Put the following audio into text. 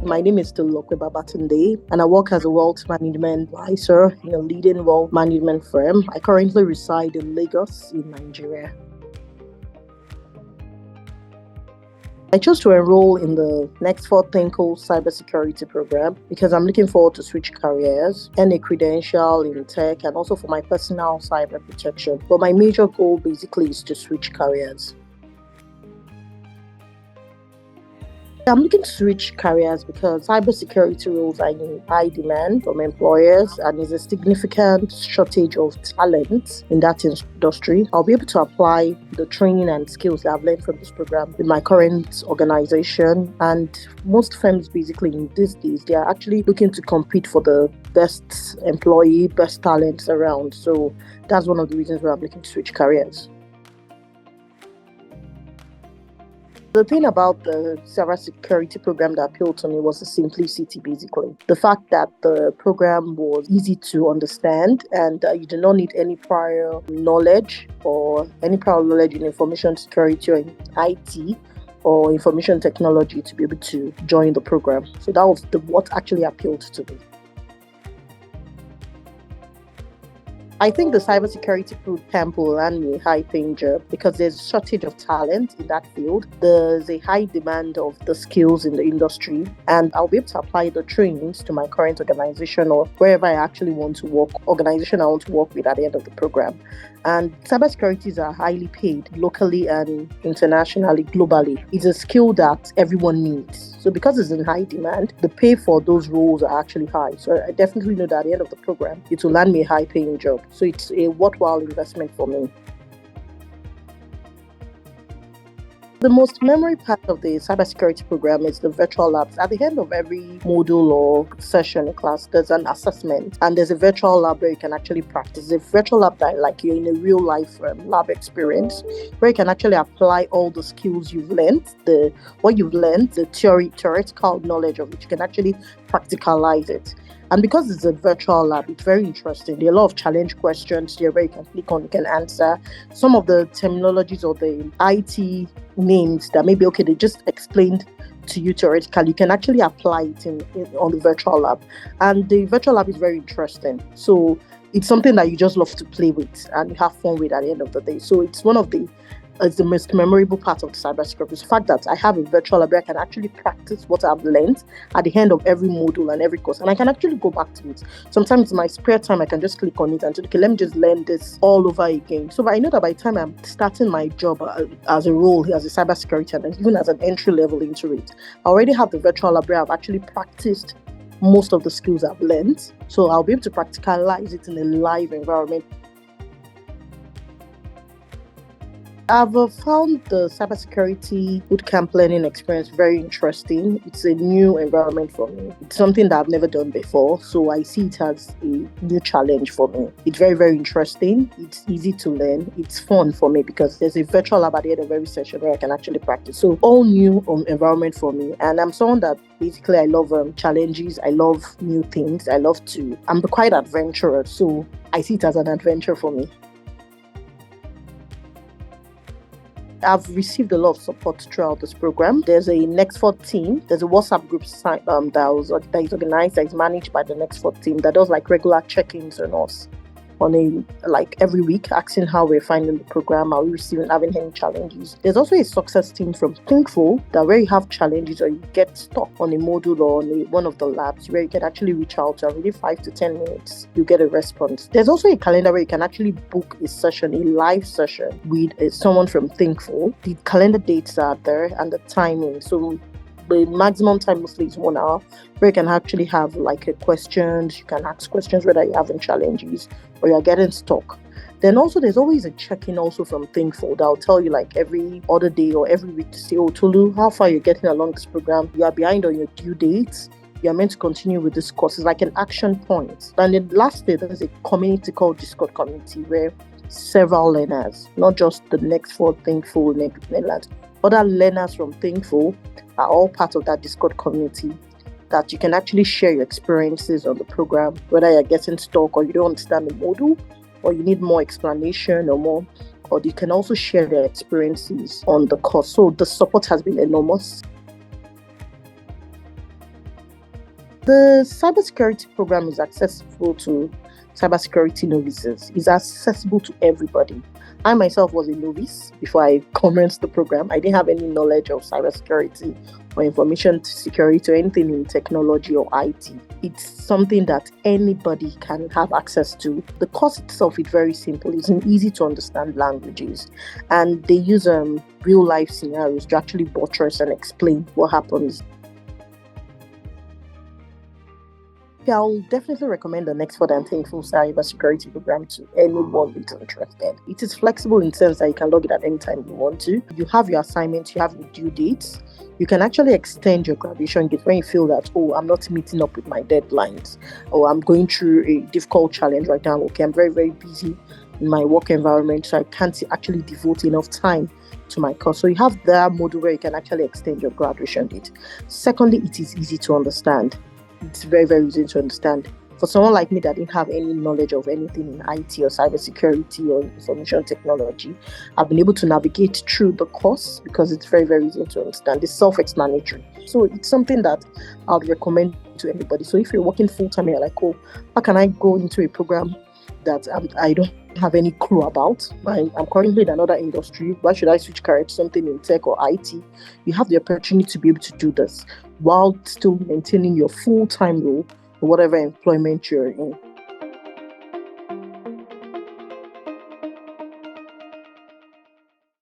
My name is Tolulope Babatunde, and I work as a wealth management advisor in a leading wealth management firm. I currently reside in Lagos, in Nigeria. I chose to enroll in the Nexford and Thinkful Cybersecurity program because I'm looking forward to switch careers and a credential in tech and also for my personal cyber protection. But my major goal basically is to switch careers. I'm looking to switch careers because cybersecurity roles are in high demand from employers and there's a significant shortage of talent in that industry. I'll be able to apply the training and skills that I've learned from this program in my current organization. And most firms basically in these days, they are actually looking to compete for the best employee, best talents around. So that's one of the reasons why I'm looking to switch careers. The thing about the cybersecurity program that appealed to me was the simplicity, basically. The fact that the program was easy to understand and you do not need any prior knowledge in information security or in IT or information technology to be able to join the program. So that was what actually appealed to me. I think the cybersecurity bootcamp will land me a high-paying job because there's a shortage of talent in that field. There's a high demand of the skills in the industry, and I'll be able to apply the trainings to my current organization or wherever I actually want to work, organization I want to work with at the end of the program. And cybersecurities are highly paid locally and internationally, globally. It's a skill that everyone needs. So because it's in high demand, the pay for those roles are actually high. So I definitely know that at the end of the program, it will land me a high-paying job. So it's a worthwhile investment for me. The most memory part of the cybersecurity program is the virtual labs. At the end of every module or session in class, there's an assessment and there's a virtual lab where you can actually practice. A virtual lab that like you're in a real life lab experience where you can actually apply all the skills you've learned, the theoretical knowledge of it. You can actually practicalize it. And because it's a virtual lab, it's very interesting. There are a lot of challenge questions here where you can click on, you can answer. Some of the terminologies or the IT names that maybe, they just explained to you theoretically, you can actually apply it on the virtual lab. And the virtual lab is very interesting. So it's something that you just love to play with and you have fun with at the end of the day. So it's it's the most memorable part of the cybersecurity. The fact that I have a virtual lab where I can actually practice what I've learned at the end of every module and every course, and I can actually go back to it. Sometimes in my spare time, I can just click on it and say, let me just learn this all over again. So I know that by the time I'm starting my job as a role as a cybersecurity analyst, even as an entry level into it, I already have the virtual lab where I've actually practiced most of the skills I've learned. So I'll be able to practicalize it in a live environment. I've found the cybersecurity bootcamp learning experience very interesting. It's a new environment for me. It's something that I've never done before, so I see it as a new challenge for me. It's very, very interesting. It's easy to learn. It's fun for me because there's a virtual lab at the end of every session where I can actually practice. So all new environment for me. And I'm someone that basically I love challenges. I love new things. I'm quite adventurous, so I see it as an adventure for me. I've received a lot of support throughout this program. There's a Nexford team. There's a WhatsApp group that is organized, that is managed by the Nexford team that does regular check-ins on us on every week, asking how we're finding the program, are we having any challenges. There's also a success team from Thinkful that where you have challenges or you get stuck on a module or on one of the labs where you can actually reach out to within 5 to 10 minutes, you get a response. There's also a calendar where you can actually book a live session with someone from Thinkful. The calendar dates are there and the timing. So the maximum time mostly is 1 hour, where you can actually have a questions. You can ask questions whether you're having challenges or you're getting stuck. Then also there's always a check-in also from Thinkful that will tell you every other day or every week to say, Tolu, how far you're getting along this program? You are behind on your due dates. You're meant to continue with this course. It's like an action point. And then lastly, there's a community called Discord community where several learners, not just the Nexford Thinkful Netherlands, other learners from Thinkful are all part of that Discord community that you can actually share your experiences on the program, whether you're getting stuck or you don't understand the module or you need more explanation or you can also share their experiences on the course. So the support has been enormous. The cybersecurity program is accessible to cybersecurity novices. It's accessible to everybody. I myself was a novice before I commenced the program. I didn't have any knowledge of cybersecurity or information security or anything in technology or IT. It's something that anybody can have access to. The course itself is very simple. It's in easy to understand languages, and they use real life scenarios to actually buttress and explain what happens. Yeah, I'll definitely recommend the Nexford and Thinkful Cybersecurity program to anyone who's interested. It is flexible in the sense that you can log it at any time you want to. You have your assignments, you have your due dates. You can actually extend your graduation date when you feel that, oh, I'm not meeting up with my deadlines, or I'm going through a difficult challenge right now. Okay, I'm very, very busy in my work environment, so I can't actually devote enough time to my course. So you have that model where you can actually extend your graduation date. Secondly, it is easy to understand. It's very, very easy to understand. For someone like me that didn't have any knowledge of anything in IT or cybersecurity or information technology, I've been able to navigate through the course because it's very, very easy to understand. It's self-explanatory. So it's something that I would recommend to everybody. So if you're working full-time, you're like, oh, how can I go into a program that I don't have any clue about? I'm currently in another industry. Why should I switch career to something in tech or IT? You have the opportunity to be able to do this while still maintaining your full-time role or whatever employment you're in.